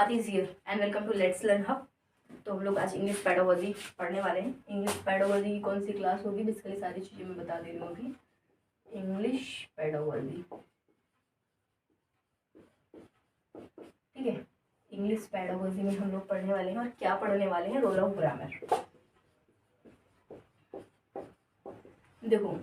Swati is here and welcome to let's learn hub. तो हम लोग आज इंग्लिश पेडागोजी पढ़ने वाले हैं। इंग्लिश पेडागोजी की कौन सी क्लास होगी, बेसिकली सारी चीज़ें मैं बता दे रही हूँ अभी। इंग्लिश पेडागोजी, ठीक है। इंग्लिश पेडागोजी में हम लोग पढ़ने वाले हैं और क्या पढ़ने वाले हैं, रोल ऑफ ग्रामर। देखो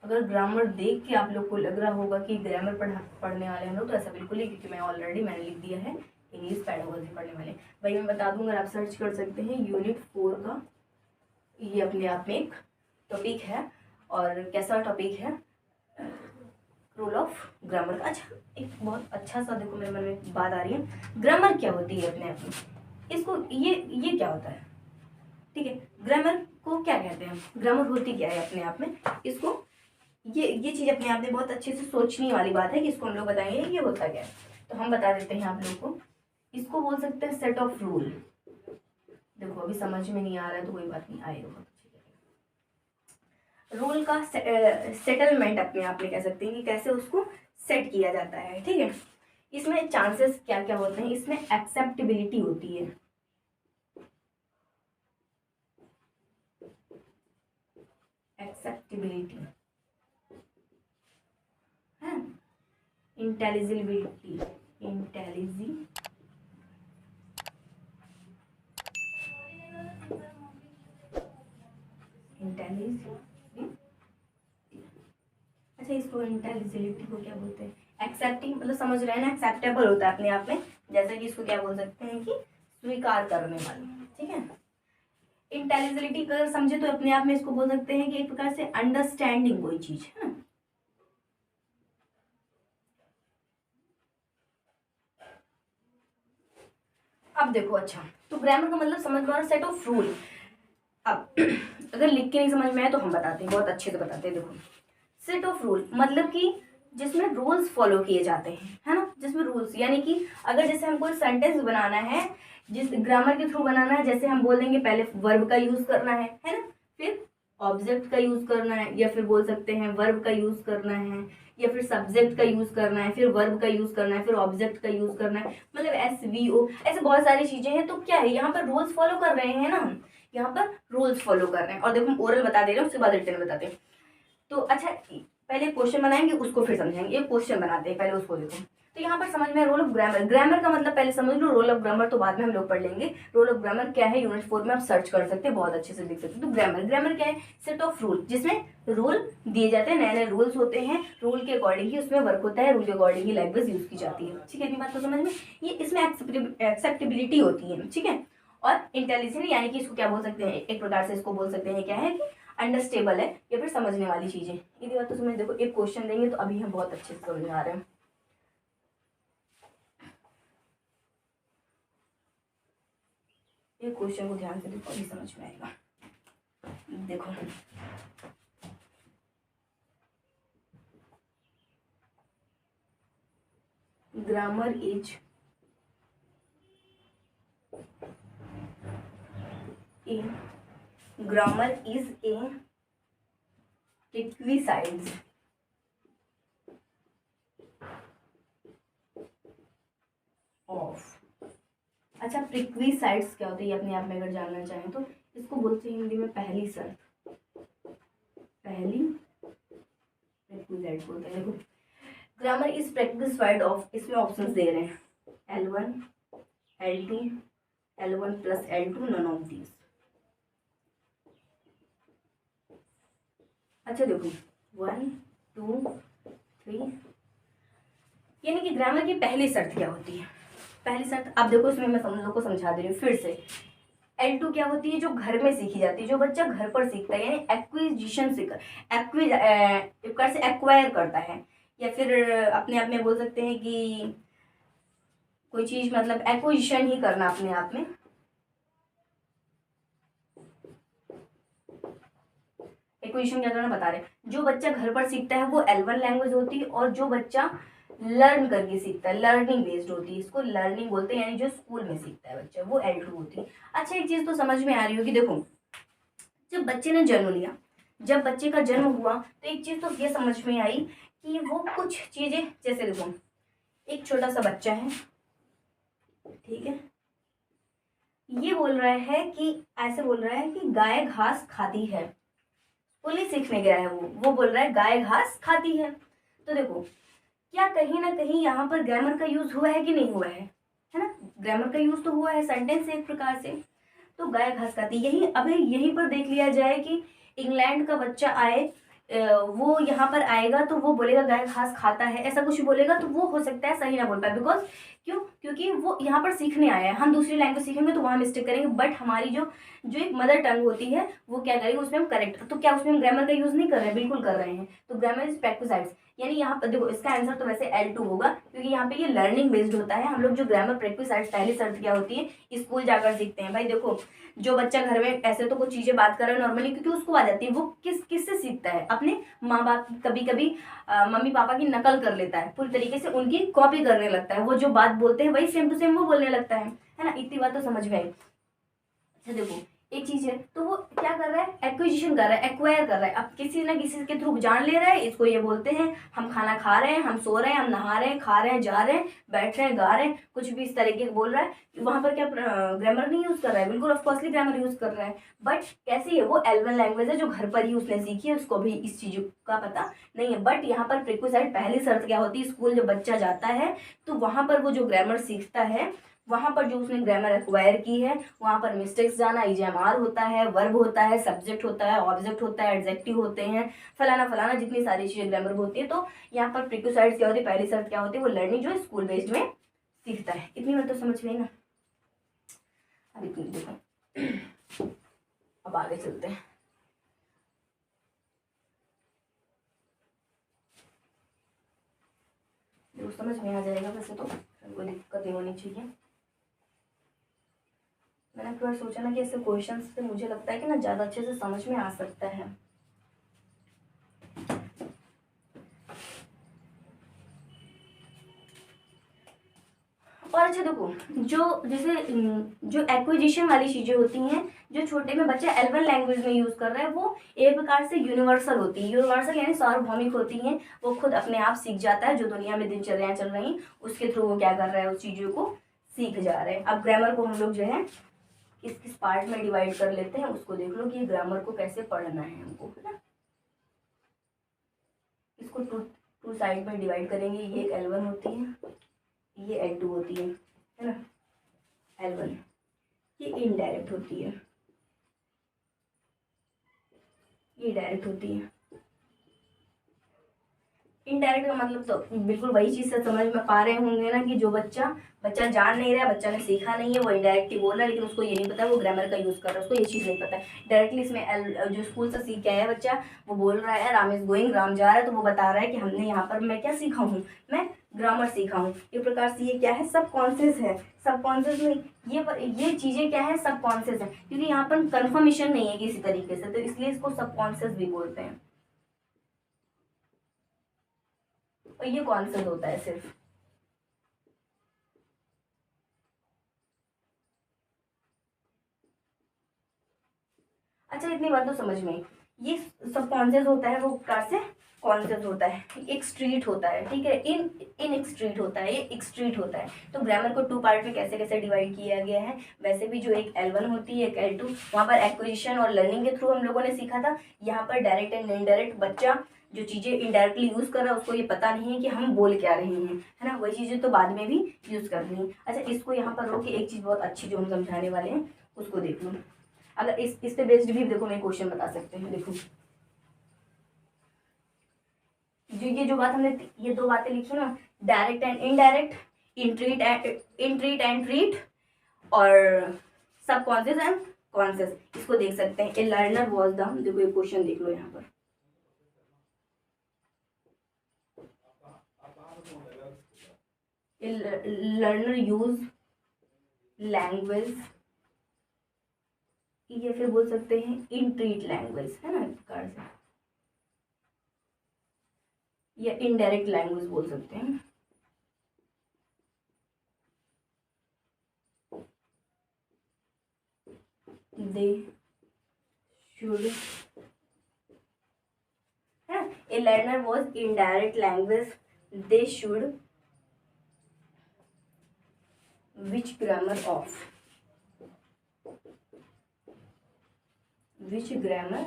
अगर ग्रामर देख के आप लोग को लग रहा होगा कि ग्रामर पढ़ने वाले हम लोग, तो ऐसा बिल्कुल ही, क्योंकि मैंने लिख दिया है इंग्लिश पेडागोजी पढ़ने वाले। भाई मैं बता दूंगा, आप सर्च कर सकते हैं यूनिट 4 का, ये अपने आप में एक टॉपिक है। और कैसा टॉपिक है, रोल ऑफ ग्रामर का। अच्छा, एक बहुत अच्छा सा देखो मेरे मन में बात आ रही है, ग्रामर क्या होती है अपने आप में, इसको ये क्या होता है, ठीक है। ग्रामर को क्या कहते हैं, ग्रामर होती क्या है अपने आप में, इसको ये चीज़ अपने आप में बहुत अच्छे से सोचने वाली बात है कि इसको हम लोग बताएंगे ये होता क्या है। तो हम बता देते हैं आप लोग को, इसको बोल सकते हैं सेट ऑफ रूल। देखो अभी समझ में नहीं आ रहा है तो कोई बात नहीं, आएगा। रूल का सेटलमेंट अपने आप में कह सकते हैं कि कैसे उसको सेट किया जाता है, ठीक है। इसमें चांसेस क्या क्या होते हैं, इसमें एक्सेप्टेबिलिटी होती है, एक्सेप्टेबिलिटी है, इंटेलिजिबिलिटी, अच्छा इसको इंटेलिजिबिलिटी को क्या बोलते हैं, एक्सेप्टिंग, मतलब समझ रहे हैं ना, एक्सेप्टेबल होता है अपने आप में, जैसे कि इसको क्या बोल सकते हैं कि स्वीकार करने वाली, ठीक है। इंटेलिजिबिलिटी अगर समझे तो अपने आप में इसको बोल सकते हैं कि एक प्रकार से अंडरस्टैंडिंग कोई चीज है ना। अब देखो, अच्छा तो ग्रामर का मतलब समझ में आ रहा, सेट ऑफ रूल। अब अगर लिख के नहीं समझ में आए तो हम बताते हैं, बहुत अच्छे से बताते हैं। देखो सेट ऑफ रूल मतलब कि जिसमें रूल्स फॉलो किए जाते हैं, है ना, जिसमें रूल्स, यानी कि अगर जैसे हमको एक सेंटेंस बनाना है, जिस ग्रामर के थ्रू बनाना है, जैसे हम बोलेंगे पहले वर्ब का यूज करना है ना, फिर ऑब्जेक्ट का यूज करना है, या फिर बोल सकते हैं वर्ब का यूज करना है, या फिर सब्जेक्ट का यूज करना है, फिर वर्ब का यूज करना है, फिर ऑब्जेक्ट का यूज करना है, मतलब SVO, ऐसे बहुत सारी चीजें हैं। तो क्या है, यहाँ पर रूल्स फॉलो कर रहे हैं ना हम, यहाँ पर रूल्स फॉलो कर रहे हैं। और देखो हम ओरल बता दे रहे हैं, उसके बाद रिटन बताते हैं। तो अच्छा पहले क्वेश्चन बनाएंगे, उसको फिर समझेंगे। एक क्वेश्चन बनाते हैं, पहले उसको देखो। तो यहाँ पर समझ में रोल ऑफ ग्रामर, ग्रामर का मतलब पहले समझ लो, रोल ऑफ ग्रामर तो बाद में हम लोग पढ़ लेंगे। रोल ऑफ ग्रामर क्या है, यूनिट 4 में आप सर्च कर सकते हैं, बहुत अच्छे से देख सकते हैं। तो ग्रामर क्या है, सेट ऑफ रूल, जिसमें रूल दिए जाते हैं, नए नए रूल्स होते हैं, रूल के अकॉर्डिंग ही उसमें वर्क होता है, रूल के अकॉर्डिंग ही लैंग्वेज यूज की जाती है, ठीक है। इतनी बात को समझ में, ये इसमें एक्सेप्टेबिलिटी होती है, ठीक है। और इंटेलिजेंट, यानी कि इसको क्या बोल सकते हैं, एक प्रकार से इसको बोल सकते हैं क्या है कि अंडरस्टेबल है, या फिर समझने वाली चीजें। इतनी बात तो समझ, देखो एक क्वेश्चन देंगे तो अभी हम बहुत अच्छे से समझ में आ रहे हैं। एक क्वेश्चन को ध्यान से देखो, अभी समझ में आएगा। देखो ग्रामर इज ए प्रीक्विसाइड्स ऑफ। अच्छा प्रीक्विसाइड्स क्या होती है, अपने आप में अगर जानना चाहें तो इसको बोलते हैं हिंदी में पहली शर्त, पहली प्रीक्विसाइड बोलते हैं। देखो ग्रामर इज प्रीक्विसाइड ऑफ, इसमें ऑप्शंस दे रहे हैं L1 L2 L1 + L2, none of these. अच्छा देखो 1 2 3, यानी कि ग्रामर की पहली शर्त क्या होती है, पहली शर्त आप देखो, इसमें मैं हम लोग को समझा दे रही हूँ फिर से। L2 क्या होती है, जो घर में सीखी जाती है, जो बच्चा घर पर सीखता है, यानी एक्विजिशन से एक्वायर करता है, या फिर अपने आप में बोल सकते हैं कि कोई चीज मतलब एक्विजिशन ही करना अपने आप में। एक्विजिशन क्या करना बता रहे हैं, जो बच्चा घर पर सीखता है वो L1 लैंग्वेज होती है, और जो बच्चा लर्न करके सीखता है, लर्निंग बेस्ड होती है, इसको लर्निंग बोलते हैं, यानी जो स्कूल में सीखता है बच्चा, वो L2 होती है। अच्छा एक चीज तो समझ में आ रही होगी, देखो जब बच्चे ने जन्म लिया, जब बच्चे का जन्म हुआ तो एक चीज तो ये समझ में आई कि वो कुछ चीजें, जैसे देखो एक छोटा सा बच्चा है, ठीक है, ये बोल रहा है कि ऐसे बोल रहा है कि गाय घास खाती है। पुलिस सीखने गया है, वो बोल रहा है गाय घास खाती है। तो देखो, क्या कहीं ना कहीं यहाँ पर ग्रामर का यूज हुआ है कि नहीं हुआ है ना? ग्रामर का यूज तो हुआ है, सेंटेंस है एक प्रकार से। तो गाय घास खाती, यही अभी यहीं पर देख लिया जाए कि इंग्लैंड का बच्चा आए, वो यहाँ पर आएगा तो वो बोलेगा गाय घास खाता है, ऐसा कुछ बोलेगा तो वो हो सकता है सही ना बोल पाए। बिकॉज क्यों? क्योंकि वो यहाँ पर सीखने आया है। हम दूसरी लैंग्वेज सीखेंगे तो वहाँ मिस्टेक करेंगे, बट हमारी जो जो एक मदर टंग होती है वो क्या करेगी, उसमें हम करेक्ट। तो क्या उसमें हम ग्रामर का यूज नहीं कर रहे हैं? बिल्कुल कर रहे हैं। तो ग्रामर इज प्रेक्विसाइट्स, यानी यहाँ पर देखो इसका आंसर तो वैसे L2 होगा, क्योंकि यहाँ पे ये लर्निंग बेस्ड होता है। हम लोग जो ग्रामर प्रेक्विसाइट्स पहली शर्त क्या होती है, स्कूल जाकर सीखते हैं। भाई देखो, जो बच्चा घर में ऐसे तो कुछ चीजें बात कर रहा है नॉर्मली, क्योंकि उसको आ जाती है, वो किससे सीखता है? अपने माँ बाप, कभी कभी मम्मी पापा की नकल कर लेता है, पूरी तरीके से उनकी कॉपी करने लगता है। वो जो बात बोलते हैं वही सेम टू सेम वो बोलने लगता है ना? इतनी बात तो समझ में आई। अच्छा देखो, एक चीज है, तो वो क्या कर रहा है? एक्विजिशन कर रहा है, एक्वायर कर रहा है। अब किसी ना किसी के थ्रू जान ले रहा है, इसको ये बोलते हैं हम खाना खा रहे हैं, हम सो रहे हैं, हम नहा रहे हैं, खा रहे हैं, जा रहे हैं, बैठ रहे हैं, गा रहे हैं, कुछ भी इस तरीके का बोल रहा है। वहां पर क्या ग्रामर नहीं यूज कर रहा है? बिल्कुल ऑफकोर्सली ग्रामर यूज कर रहा है। बट कैसी है वो? L1 लैंग्वेज है, जो घर पर ही उसने सीखी है, उसको भी इस चीज का पता नहीं है। बट यहाँ पर प्रिक्विसाइट पहली शर्त क्या होती है? स्कूल जब बच्चा जाता है तो वहां पर वो जो ग्रामर सीखता है, वहां पर जो उसने ग्रामर एक्वायर की है, वहां पर मिस्टेक्स जाना, ईजेएमआर होता है, वर्ब होता है, सब्जेक्ट होता है, ऑब्जेक्ट होता है, एडजेक्टिव होते हैं, फलाना फलाना, जितनी सारी चीजें ग्रामर में होती है। तो यहाँ पर प्रिक्विसाइट्स क्या होती है? पहली शर्त क्या होती है? वो लर्निंग जो है स्कूल बेस्ड में सीखता है। इतनी बात तो समझ में ना? अब इतनी देखो, अब आगे चलते हैं। जो समझ में आ जाएगा वैसे तो कोई दिक्कत नहीं होनी चाहिए। मैंने एक बार सोचा ना कि ऐसे क्वेश्चन से मुझे लगता है कि ना ज़्यादा अच्छे से समझ में आ सकता है। और अच्छा देखो, जो जैसे जो एक्विजिशन वाली चीज़ें होती हैं, जो छोटे में बच्चा L1 लैंग्वेज में यूज़ कर रहा है, वो एक प्रकार से यूनिवर्सल होती है। यूनिवर्सल यानी सार्वभौमिक होती हैं। वो खुद अपने आप सीख जाता है, जो दुनिया में दिनचर्याएं चल रही उसके थ्रू वो क्या कर रहा है? उस चीज़ों को सीख जा रहे हैं। अब ग्रामर को हम लोग जो है किस किस पार्ट में डिवाइड कर लेते हैं, उसको देख लो कि ग्रामर को कैसे पढ़ना है हमको, है ना? इसको टू साइड में डिवाइड करेंगे। ये एक L1 होती है, ये L2 होती है ना? L1 ये इनडायरेक्ट होती है, ये डायरेक्ट होती है। इनडायरेक्ट का मतलब तो बिल्कुल वही चीज़ से समझ में पा रहे होंगे ना, कि जो बच्चा बच्चा जान नहीं रहा है, बच्चा ने सीखा नहीं है, वो इनडायरेक्टली बोल रहा है, लेकिन उसको ये नहीं पता वो ग्रामर का यूज़ कर रहा है, उसको ये चीज़ नहीं पता है। डायरेक्टली इसमें जो स्कूल से सीख के आया बच्चा, वो बोल रहा है राम इज गोइंग, राम जा रहा है, तो वो बता रहा है कि हमने यहाँ पर मैं क्या सीखा हूँ? मैं ग्रामर सीखा हूँ। एक प्रकार से ये क्या है? सबकॉन्शियस है। सबकॉन्शियस में ये चीज़ें क्या है? सबकॉन्शियस है, क्योंकि यहाँ पर कन्फर्मेशन नहीं है किसी तरीके से, तो इसलिए इसको सबकॉन्शियस भी बोलते हैं। और ये कॉन्शियस होता है सिर्फ। अच्छा इतनी बात तो समझ में आई। ये सब कॉन्शियस होता है, वो प्रकार से कॉन्शियस होता है। एक स्ट्रीट होता है, ठीक है, इन एक स्ट्रीट होता है, ये एक स्ट्रीट होता है। तो ग्रामर को टू पार्ट में कैसे कैसे डिवाइड किया गया है? वैसे भी जो एक L1 होती है, एक L2, वहाँ पर एक्विजिशन और लर्निंग के थ्रू हम लोगों ने सीखा था। यहाँ पर डायरेक्ट एंड इनडायरेक्ट, बच्चा जो चीज़ें इनडायरेक्टली यूज़ कर रहा है उसको ये पता नहीं है कि हम बोल क्या रहे हैं, है ना? वही चीज़ें तो बाद में भी यूज़ कर रही हैं। अच्छा इसको यहाँ पर रोक के एक चीज़ बहुत अच्छी जो हम समझाने वाले हैं उसको देख लो। अगर इस पे बेस्ड भी देखो मैं क्वेश्चन बता सकते हैं। देखो जो ये जो बात हमने ये दो बातें लिखी ना, direct and indirect, entreat and treat, और सबकॉन्शियस एंड कॉन्शियस, इसको देख सकते हैं। ए लर्नर वॉज द, देखो ये क्वेश्चन देख लो यहाँ पर। लर्नर यूज लैंग्वेज, ये फिर बोल सकते हैं इंट्रीट लैंग्वेज, है ना? इस प्रकार से, या इनडायरेक्ट लैंग्वेज बोल सकते हैं। दे शुड, है, ए learner was indirect language, they should which grammar of, which grammar,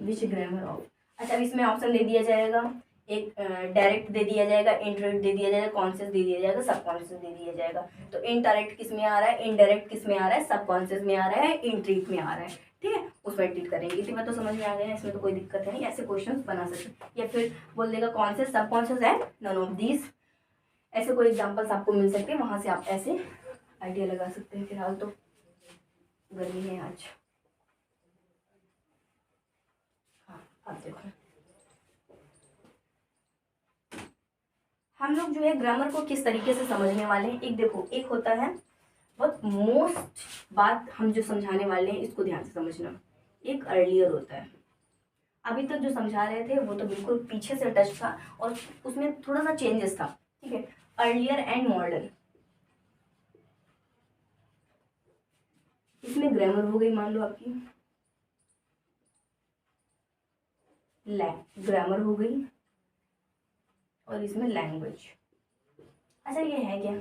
which grammar of. अच्छा, अब इसमें ऑप्शन दे दिया जाएगा, एक डायरेक्ट दे दिया जाएगा, इनडायरेक्ट दे दिया जाएगा, कॉन्शियस दे दिया जाएगा, सबकॉन्शियस दे दिया जाएगा। तो इनडायरेक्ट किस में आ रहा है, इनडायरेक्ट किस में आ रहा है, सबकॉन्शियस में आ रहा है, इंट्रीट में आ रहा है, ठीक है, उसमें ट्रीट करेंगे। इतनी बात तो समझ में आ गया है, इसमें तो कोई दिक्कत है नहीं, ऐसे क्वेश्चन बना सकते। या फिर बोल देगा conscious, subconscious and none of these, ऐसे कोई एग्जाम्पल्स आपको मिल सकते हैं, वहां से आप ऐसे आइडिया लगा सकते हैं। फिलहाल तो गर्मी है आज। हाँ, अब देखो हम लोग जो है ग्रामर को किस तरीके से समझने वाले हैं। एक देखो, एक होता है बहुत मोस्ट बात हम जो समझाने वाले हैं, इसको ध्यान से समझना। एक अर्लियर होता है, अभी तक जो समझा रहे थे वो तो बिल्कुल पीछे से टच था और उसमें थोड़ा सा चेंजेस था, ठीक है। अर्लियर एंड मॉडर्न, इसमें ग्रामर हो गई मान लो आपकी, ग्रामर हो गई, और इसमें लैंग्वेज। अच्छा, ये है क्या?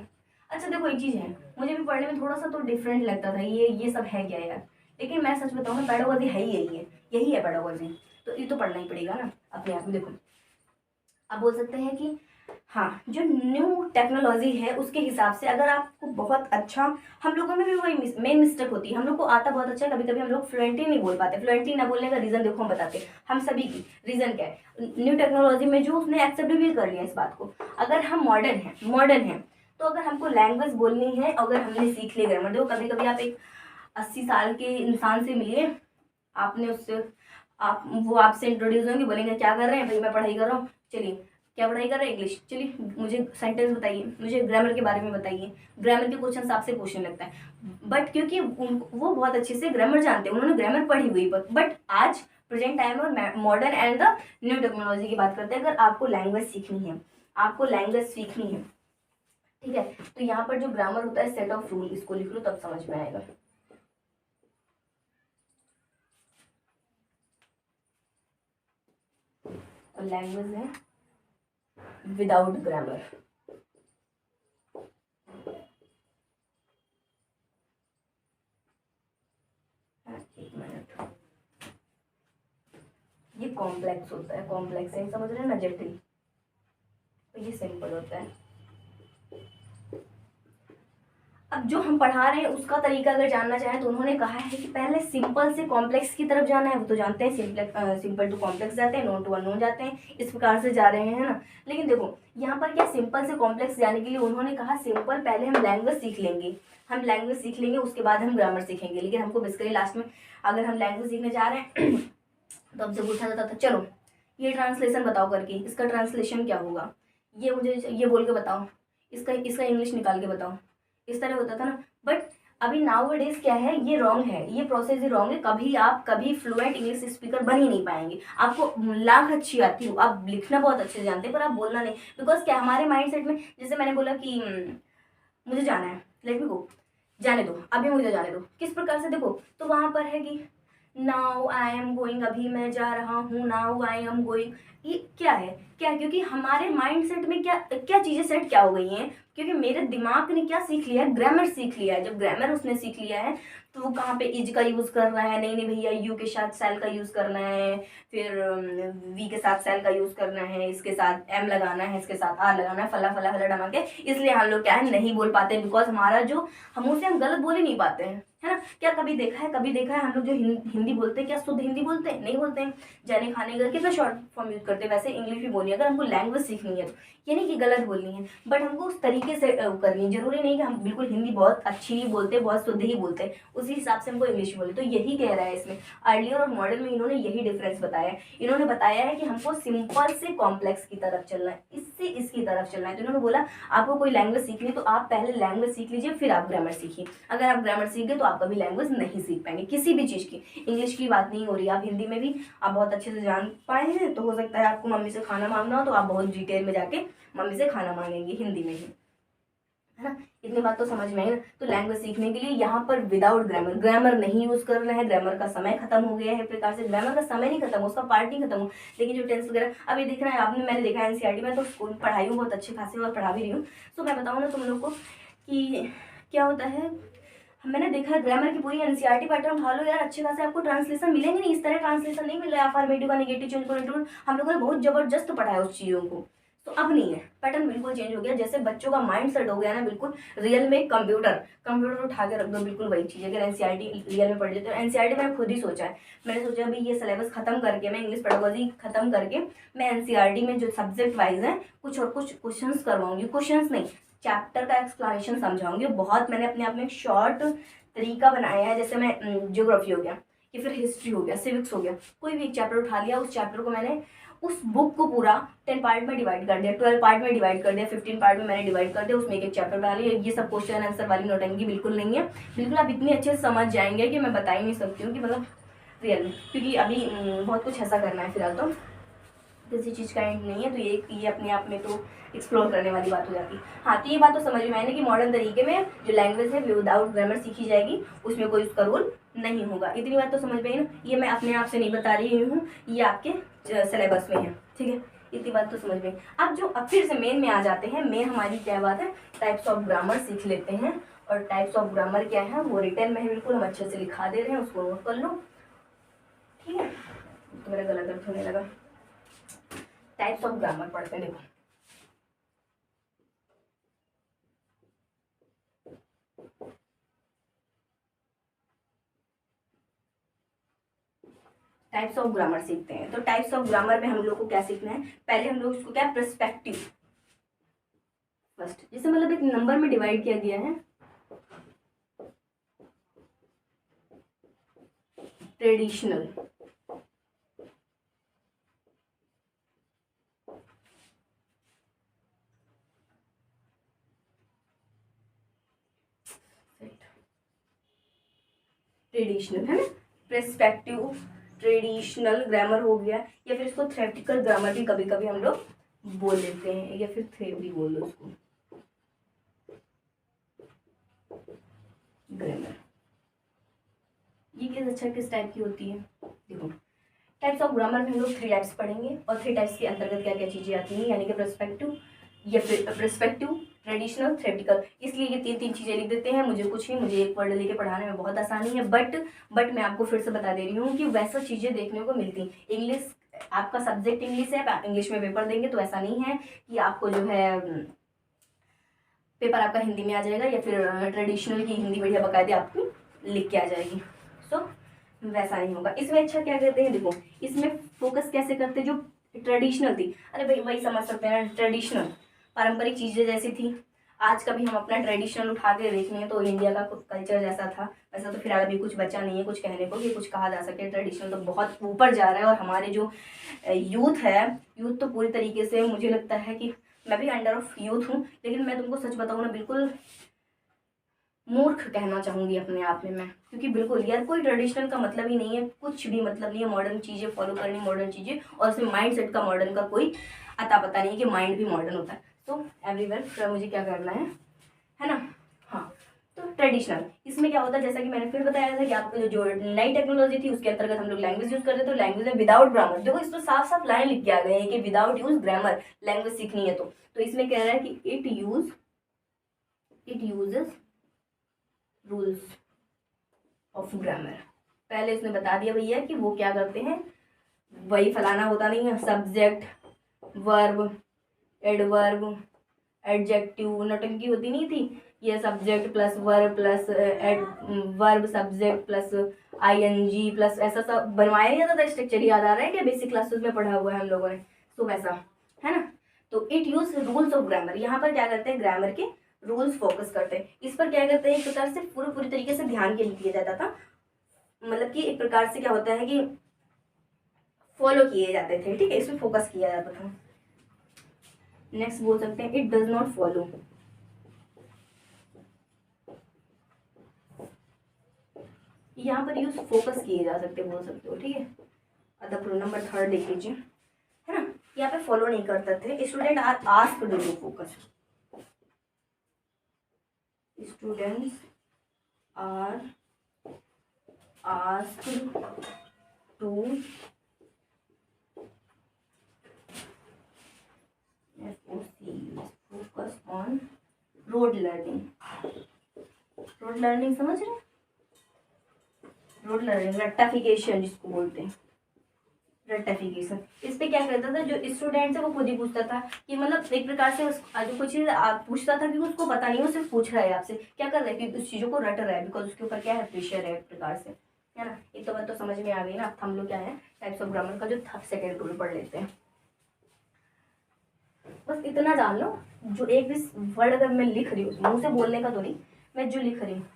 अच्छा देखो, एक चीज़ है, मुझे भी पढ़ने में थोड़ा सा तो डिफरेंट लगता था, ये सब है क्या यार, लेकिन मैं सच बताऊँ ना, पेडागोजी है ही यही है पेडागोजी, तो ये तो पढ़ना ही पड़ेगा ना अपने आप में। देखो, आप बोल सकते हैं कि हाँ, जो न्यू टेक्नोलॉजी है उसके हिसाब से अगर आपको बहुत अच्छा, हम लोगों में भी वही मेन मिस्टेक होती है, हम लोग को आता बहुत अच्छा है, कभी कभी हम लोग फ्लुएंटली नहीं बोल पाते। फ्लुएंटली ना बोलने का रीज़न देखो हम बताते हैं, हम सभी की रीज़न क्या है, न्यू टेक्नोलॉजी में जो उसने एक्सेप्ट भी कर लिया इस बात को। अगर हम मॉडर्न हैं तो अगर हमको लैंग्वेज बोलनी है, अगर हमने सीख ली ग्रामर, देखो कभी कभी आप एक 80 साल के इंसान से मिलिए, आपने उससे वो आपसे इंट्रोड्यूस होंगे, बोलेंगे क्या कर रहे हैं भाई, मैं पढ़ाई कर रहा हूँ। चलिए, क्या पढ़ाई कर रहे हैं, इंग्लिश, चलिए मुझे सेंटेंस बताइए, मुझे ग्रामर के बारे में बताइए। ग्रामर के क्वेश्चन आपसे पूछने लगता है, बट क्योंकि वो बहुत अच्छे से ग्रामर जानते हैं, उन्होंने ग्रामर पढ़ी हुई। बट आज प्रेजेंट टाइम और modern and the new technology की बात करते हैं। अगर आपको लैंग्वेज सीखनी है, ठीक है, तो यहाँ पर जो ग्रामर होता है, सेट ऑफ रूल, इसको लिख लो तब समझ में आएगा। लैंग्वेज है विदाउट ग्रामर, एक मिनट, ये कॉम्प्लेक्स होता है, कॉम्प्लेक्स है, समझ रहे हैं ना, जटिल, तो ये सिंपल होता है। अब जो हम पढ़ा रहे हैं उसका तरीका अगर जानना चाहें तो उन्होंने कहा है कि पहले सिंपल से कॉम्प्लेक्स की तरफ जाना है, वो तो जानते हैं, सिंपल टू कॉम्प्लेक्स जाते हैं, नोन टू अननोन जाते हैं, इस प्रकार से जा रहे हैं, है ना। लेकिन देखो यहाँ पर क्या, सिंपल से कॉम्प्लेक्स जाने के लिए उन्होंने कहा सिंपल पहले हम लैंग्वेज सीख लेंगे, उसके बाद हम ग्रामर सीखेंगे। लेकिन हमको बेसिकली लास्ट में अगर हम लैंग्वेज सीखने जा रहे हैं तो हमसे पूछा जाता था चलो ये ट्रांसलेशन बताओ करके, इसका ट्रांसलेशन क्या होगा, ये मुझे ये बोल के बताओ, इसका इंग्लिश निकाल के बताओ, इस तरह होता था ना। बट अभी नाउ डेज क्या है, ये रॉन्ग है, ये प्रोसेस ही रॉन्ग है। कभी फ्लुएंट इंग्लिश स्पीकर बन ही नहीं पाएंगे। आपको लाख अच्छी आती हो, आप लिखना बहुत अच्छे से जानते हैं, पर आप बोलना नहीं, बिकॉज क्या हमारे माइंड सेट में, जैसे मैंने बोला कि मुझे जाना है, लेट मी गो, जाने दो, अभी मुझे जाने दो, किस प्रकार से, देखो तो वहां पर है कि नाउ आई एम गोइंग, अभी मैं जा रहा हूँ, नाउ आई एम गोइंग, ये क्या है, क्या, क्योंकि हमारे माइंड सेट में क्या क्या चीज़ें सेट क्या हो गई हैं, क्योंकि मेरे दिमाग ने क्या सीख लिया है, ग्रामर सीख लिया है। जब ग्रामर उसने सीख लिया है तो वो कहाँ पे इज का यूज़ कर रहा है, नहीं भैया यू के साथ सेल का यूज़ करना है, फिर वी के साथ सेल का यूज़ करना है, इसके साथ एम लगाना है, इसके साथ आर लगाना है, फला फला फला डमा के, इसलिए हम लोग क्या है नहीं बोल पाते, बिकॉज हमारा जो, हम उसे हम गलत बोल ही नहीं पाते हैं, है ना। क्या कभी देखा है हम लोग जो हिंदी बोलते हैं, क्या शुद्ध हिंदी बोलते हैं, नहीं बोलते हैं। जाने खाने का कितना शॉर्ट फॉर्म यूज करते हैं, वैसे इंग्लिश भी बोलिए अगर हमको लैंग्वेज सीखनी है तो, ये नहीं कि गलत बोलनी है, बट हमको उस तरीके से करनी है। जरूरी नहीं कि हम बिल्कुल हिंदी बहुत अच्छी ही बोलते हैं, बहुत शुद्ध ही बोलते हैं, उसी हिसाब से हमको इंग्लिश बोले। तो यही कह रहा है इसमें, अर्लियर और मॉडर्न में इन्होंने यही डिफरेंस बताया है। इन्होंने बताया है कि हमको सिंपल से कॉम्प्लेक्स की तरफ चलना है, इससे इसकी तरफ चलना है। तो इन्होंने बोला आपको कोई लैंग्वेज सीखनी है तो आप पहले लैंग्वेज सीख लीजिए, फिर आप ग्रामर सीखिए। अगर आप ग्रामर सीख गए तो आप कभी लैंग्वेज नहीं सीख पाएंगे किसी भी चीज़ की। इंग्लिश की बात नहीं हो रही, आप हिंदी में भी आप बहुत अच्छे से जान पाए हैं, तो हो सकता है आपको मम्मी से खाना मांगना हो तो आप बहुत डिटेल में जाके मम्मी से खाना मांगेंगे हिंदी में ही। है ना। इतनी बात तो समझ में आई ना। तो लैंग्वेज सीखने के लिए यहाँ पर विदाउट ग्रामर, ग्रामर नहीं यूज कर रहे हैं, ग्रामर का समय खत्म हो गया है। एक प्रकार से ग्रामर का समय नहीं खत्म, उसका पार्ट नहीं खत्म हो, लेकिन जो टेंस वगैरह अब ये दिख रहा है आपने, मैंने देखा है एनसीईआरटी में, तो स्कूल में पढ़ाई हूँ बहुत अच्छे खासे और पढ़ा भी रही हूँ। तो मैं बताऊँ ना तुम लोग को कि क्या होता है, मैंने देखा है ग्रामर की पूरी एनसीईआरटी पैटर्न उठा लो यार, अच्छे खासे आपको ट्रांसलेशन मिलेंगे नहीं, इस तरह ट्रांसलेशन नहीं मिल रहा है। अफर्मेटिव का नेगेटिव चेंज करो, हम लोगों ने बहुत जबरदस्त पढ़ा है उस चीज़ों को। तो अब नहीं है, पैटर्न बिल्कुल चेंज हो गया। जैसे बच्चों का माइंड सेट हो गया ना बिल्कुल रियल में, कंप्यूटर उठा के रख दो, बिल्कुल वही चीज़ है। अगर एनसीईआरटी रियल में पढ़ लेते हो, एनसीईआरटी मैंने खुद ही सोचा है, मैंने सोचा अभी ये सिलेबस खत्म करके, मैं इंग्लिश पेडागोजी खत्म करके मैं एनसीईआरटी में जो सब्जेक्ट वाइज है कुछ और कुछ क्वेश्चंस करवाऊंगी, क्वेश्चंस नहीं, चैप्टर का एक्सप्लेनेशन समझाऊंगी। बहुत मैंने अपने आप में एक शॉर्ट तरीका बनाया है। जैसे मैं ज्योग्राफी हो गया या फिर हिस्ट्री हो गया, सिविक्स हो गया, कोई भी एक चैप्टर उठा लिया, उस चैप्टर को मैंने उस बुक को पूरा 10 पार्ट में डिवाइड कर दिया, 12 पार्ट में डिवाइड कर दिया, 15 पार्ट में मैंने डिवाइड कर दिया, उसमें एक चैप्टर बना लिया। ये सब क्वेश्चन आंसर वाली नोटंकी बिल्कुल नहीं है, बिल्कुल आप इतने अच्छे से समझ जाएंगे कि मैं बता ही नहीं सकती हूँ कि मतलब रियल में, क्योंकि अभी बहुत कुछ ऐसा करना है फिलहाल, तो किसी चीज़ का एंड नहीं है। तो ये अपने आप में तो एक्सप्लोर करने वाली बात हो जाती है। हाँ, तो ये बात तो समझ में आई ना कि मॉडर्न तरीके में जो लैंग्वेज है विदाउट ग्रामर सीखी जाएगी, उसमें कोई उसका रूल नहीं होगा। इतनी बात तो समझ में आई ना। ये मैं अपने आप से नहीं बता रही हूँ, ये आपके सिलेबस में है, ठीक है। इतनी बात तो समझ में। अब फिर से मेन में आ जाते हैं। मेन हमारी क्या बात है, टाइप्स ऑफ ग्रामर सीख लेते हैं। और टाइप्स ऑफ ग्रामर क्या है, वो रिटर्न में है, बिल्कुल हम अच्छे से लिखा दे रहे हैं, उसको नोट कर लो, ठीक है। तो मेरा गला दर्द होने लगा। टाइप्स ऑफ ग्रामर पढ़ते हैं, देखो। टाइप्स ऑफ ग्रामर सीखते हैं। तो टाइप्स ऑफ ग्रामर में हम लोग को क्या सीखना है, पहले हम लोग इसको क्या, पर्सपेक्टिव फर्स्ट, जैसे मतलब एक नंबर में डिवाइड किया गया है, ट्रेडिशनल, ट्रेडिशनल है ना, पर्सपेक्टिव, ट्रेडिशनल ग्रामर हो गया, या फिर इसको थ्योरेटिकल ग्रामर भी कभी कभी हम लोग बोल लेते हैं, या फिर थ्योरी बोल लो उसको, ग्रामर। ये किस टाइप की होती है, देखो। टाइप्स ऑफ ग्रामर में हम लोग 3 टाइप्स पढ़ेंगे, और 3 टाइप्स के अंतर्गत क्या क्या चीज़ें आती हैं, यानी कि पर्सपेक्टिव, या फिर पर्सपेक्टिव, ट्रेडिशनल, थ्योरेटिकल। इसलिए ये 3 चीज़ें लिख देते हैं। मुझे कुछ नहीं, मुझे एक वर्ड लेके पढ़ाने में बहुत आसानी है, बट मैं आपको फिर से बता दे रही हूँ कि वैसा चीज़ें देखने को मिलती। इंग्लिश, आपका सब्जेक्ट इंग्लिश है, आप इंग्लिश में पेपर देंगे, तो ऐसा नहीं है कि आपको जो है पेपर आपका हिंदी में आ जाएगा, या फिर ट्रेडिशनल की हिंदी बढ़िया बकायदे आपकी लिख के आ जाएगी। सो वैसा नहीं होगा। इसमें अच्छा क्या करते हैं, देखो इसमें फोकस कैसे करते हैं, जो ट्रेडिशनल थी, अरे भाई वही समझ सकते हैं, ट्रेडिशनल पारंपरिक चीज़ें जैसी थी। आज का भी हम अपना ट्रेडिशनल उठा के देखेंगे तो इंडिया का कल्चर जैसा था वैसा तो फिलहाल अभी कुछ बचा नहीं है कुछ कहने को कि कुछ कहा जा सके। ट्रेडिशनल तो बहुत ऊपर जा रहा है, और हमारे जो यूथ है, यूथ तो पूरी तरीके से, मुझे लगता है कि मैं भी अंडर ऑफ यूथ हूँ, लेकिन मैं तुमको सच बताऊँ ना, बिल्कुल मूर्ख कहना चाहूँगी अपने आप में मैं, क्योंकि बिल्कुल यार कोई ट्रेडिशनल का मतलब ही नहीं है, कुछ भी मतलब नहीं है। मॉडर्न चीज़ें फॉलो करनी, मॉडर्न चीज़ें, और उसमें माइंड सेट का मॉडर्न का कोई अता पता नहीं है कि माइंड भी मॉडर्न होता है। तो एवरीवेयर मुझे क्या करना है ना। हाँ, तो ट्रेडिशनल, इसमें क्या होता है, जैसा कि मैंने फिर बताया था कि आपको जो नई टेक्नोलॉजी थी उसके अंतर्गत हम लोग लैंग्वेज यूज करते, तो लैंग्वेज में विदाउट ग्रामर, देखो इस तो साफ साफ लाइन लिख के आ गए हैं कि विदाउट यूज ग्रामर लैंग्वेज सीखनी है। तो इसमें कह रहा है कि it uses rules of grammar. पहले उसने बता दिया भैया कि वो क्या करते हैं, वही फलाना होता नहीं है, सब्जेक्ट, वर्ब, एडवर्ब, एडजेक्टिव, नौटंकी होती नहीं थी, ये subject plus verb plus verb subject plus ING plus ऐसा सब बनवाया जाता था स्ट्रक्चर। याद आ रहा है क्या, बेसिक क्लासेस में पढ़ा हुआ है हम लोगों ने, तो वैसा है ना। तो it use rules of grammar, यहाँ पर क्या करते हैं, ग्रामर के रूल्स फोकस करते हैं, इस पर क्या करते हैं, एक प्रकार से पूरी तरीके से ध्यान केंद्रित किया जाता था। मतलब कि एक प्रकार से क्या होता है कि फॉलो किए जाते थे, ठीक है, इसमें फोकस किया जाता था। नेक्स्ट बोल सकते हैं इट डज नॉट फॉलो, यहाँ पर यूज फोकस किए जा सकते, बोल सकते हो, ठीक है। अतः नंबर 3 देख लीजिए, है ना। यहाँ पे फॉलो नहीं करते थे, student are asked to focus, students are asked to focus on rote learning. Rote learning समझ रहे हैं? रोड लर्निंग, रट्टाफिकेशन जिसको बोलते हैं, रट्टाफिकेशन। इस पे क्या करता था, जो स्टूडेंट है वो खुद ही पूछता था कि मतलब एक प्रकार से जो कुछ चीज़ आप पूछता था कि उसको पता नहीं, वो सिर्फ पूछ रहा है आपसे, क्या कर रहा है कि उस चीज़ों को रट रहा है, बिकॉज उसके ऊपर क्या है, प्रेशर है एक प्रकार से, है ना। एक तो बात तो समझ में आ गई ना। अब हम लोग क्या है, टाइप्स ऑफ ग्रामर का जो सेकेंड रूल पढ़ लेते हैं। बस इतना जान लो, जो एक भी वर्ड अगर मैं लिख रही हूँ, मुँह से बोलने का तो नहीं, मैं जो लिख रही हूँ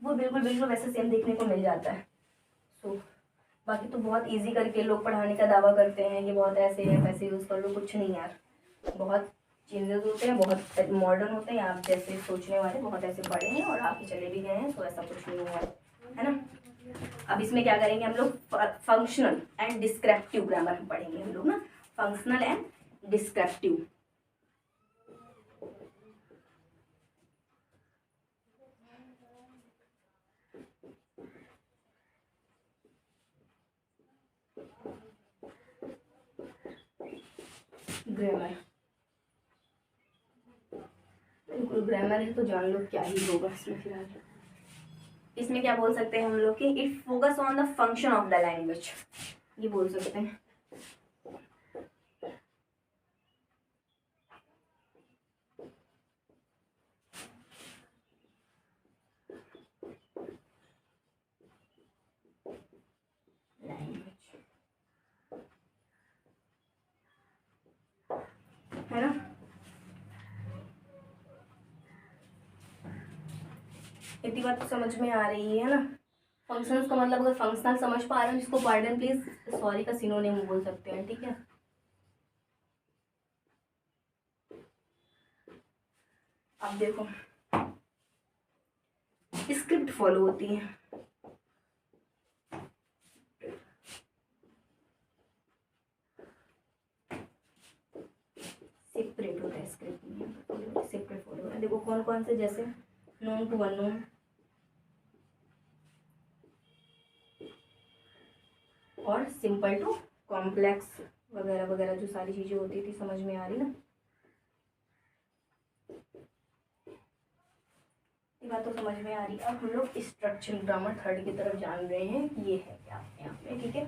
वो बिल्कुल बिल्कुल वैसे सेम देखने को मिल जाता है। सो बाकी तो बहुत इजी करके लोग पढ़ाने का दावा करते हैं कि बहुत ऐसे है, वैसे यूज़ कर लो, कुछ नहीं यार, बहुत चेंजेस होते हैं, बहुत मॉडर्न होते हैं। आप जैसे सोचने वाले बहुत ऐसे बड़े हैं और आगे चले भी गए हैं, तो ऐसा कुछ नहीं हुआ है ना। अब इसमें क्या करेंगे हम लोग, फंक्शनल एंड डिस्क्रिप्टिव ग्रामर हम पढ़ेंगे हम लोग ना, फंक्शनल एंड डिस्क्रिप्टिव। ग्रामर, बिल्कुल ग्रामर है तो जान लो क्या ही होगा इसमें फिलहाल। इसमें क्या बोल सकते हैं हम लोग कि it focus on the function of the language, ये बोल सकते हैं। है ना। इतनी बात तो समझ में आ रही है ना। फंक्शंस का मतलब, अगर फंक्शनल समझ पा रहे हो जिसको पार्डन प्लीज, सॉरी का सिनोनिम बोल सकते हैं, ठीक है। अब देखो स्क्रिप्ट फॉलो होती है, सेपरेट होता है स्क्रिप्ट में, सेपरेट फॉलो होता है। देखो कौन कौन से, जैसे नोन टू अननोन और सिंपल टू कॉम्प्लेक्स वगैरह वगैरह, जो सारी चीज़ें होती थी, समझ में आ रही ना। ये बात तो समझ में आ रही। अब हम लोग स्ट्रक्चरल ग्रामर थर्ड की तरफ जान रहे हैं कि ये है क्या यहाँ पे, ठीक है।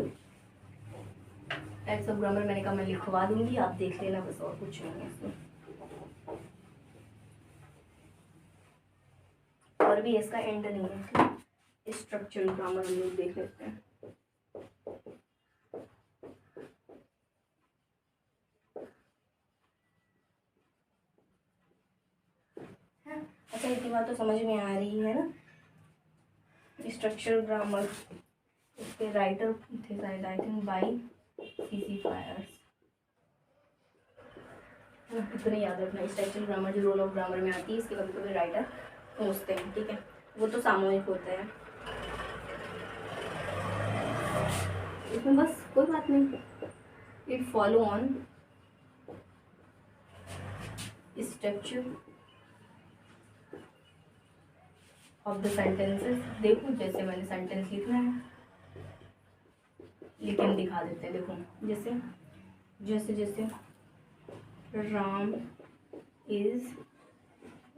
टाइप्स ऑफ ग्रामर मैंने कहा मैं लिखवा दूंगी, आप देख लेना बस, और कुछ नहीं है इसमें। और भी इसका एंड नहीं है। स्ट्रक्चरल ग्रामर हम लोग देख लेते हैं। अच्छा इतनी बात तो समझ में आ रही है ना। स्ट्रक्चरल ग्रामर, इसके राइटर थे राइटिंग बाई C.C. फायर्स। इतने याद रखना, स्ट्रक्चरल ग्रामर जो रोल ऑफ ग्रामर में आती है, इसके कभी कभी राइटर पूछते हैं, ठीक है। वो तो सामूहिक होता है, इसमें बस कोई बात नहीं। It follow on structure of the sentences. देखो जैसे मैंने सेंटेंस लिखना है, लेकिन दिखा देते हैं। देखो जैसे जैसे जैसे Ram is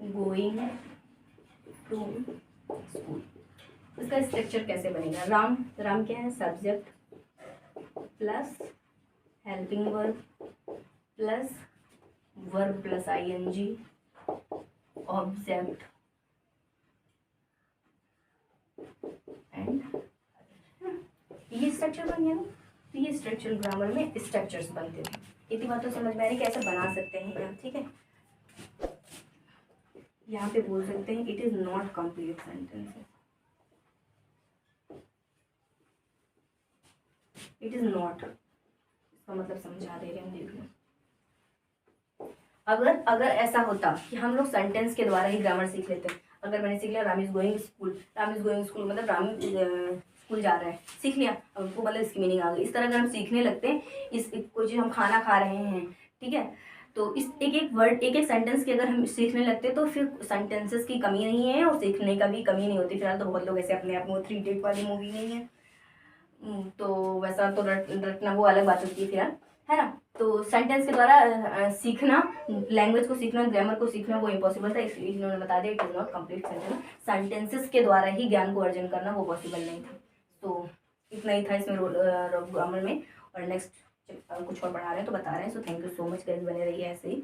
going to school, इसका स्ट्रक्चर कैसे बनेगा। राम, राम क्या है, subject plus helping verb plus verb plus ING object and, ये स्ट्रक्चर बन गया ना। तो ये स्ट्रक्चरल ग्रामर में स्ट्रक्चर्स बनते थे। इतनी बात तो समझ में आ रही कैसे बना सकते हैं यहाँ, ठीक है। यहाँ पे बोल सकते हैं it is not complete sentences, it is not, इसका मतलब समझा दे रहे हैं, देख लो। अगर अगर ऐसा होता कि हम लोग सेंटेंस के द्वारा ही ग्रामर सीख लेते, अगर मैंने सीख लिया Ram is going school, Ram is going school मतलब राम स्कूल जा रहा है, सीख लिया, अब उसको मतलब इसकी मीनिंग आ गई। इस तरह अगर हम सीखने लगते हैं, इस कोई चीज़ हम खाना खा रहे हैं, ठीक है, तो इस एक एक वर्ड, एक एक सेंटेंस की अगर हम सीखने लगते तो फिर सेंटेंसेस की कमी नहीं है और सीखने का भी कमी नहीं होती। फिलहाल तो बहुत लोग ऐसे अपने आप में, वो 3 इडियट वाली मूवी नहीं है, तो वैसा तो रटना वो अलग बात होती है फिलहाल, है ना। तो सेंटेंस के द्वारा सीखना, लैंग्वेज को सीखना, ग्रामर को सीखना वो इम्पॉसिबल था, इसलिए इन्होंने बता दिया it is not complete sentence. Sentences के द्वारा ही ज्ञान को अर्जन करना वो पॉसिबल नहीं था। तो इतना ही था इसमें ग्रामर में। और नेक्स्ट कुछ और पढ़ा रहे हैं तो बता रहे हैं। So thank you so much guys, बने रहिए ऐसे ही।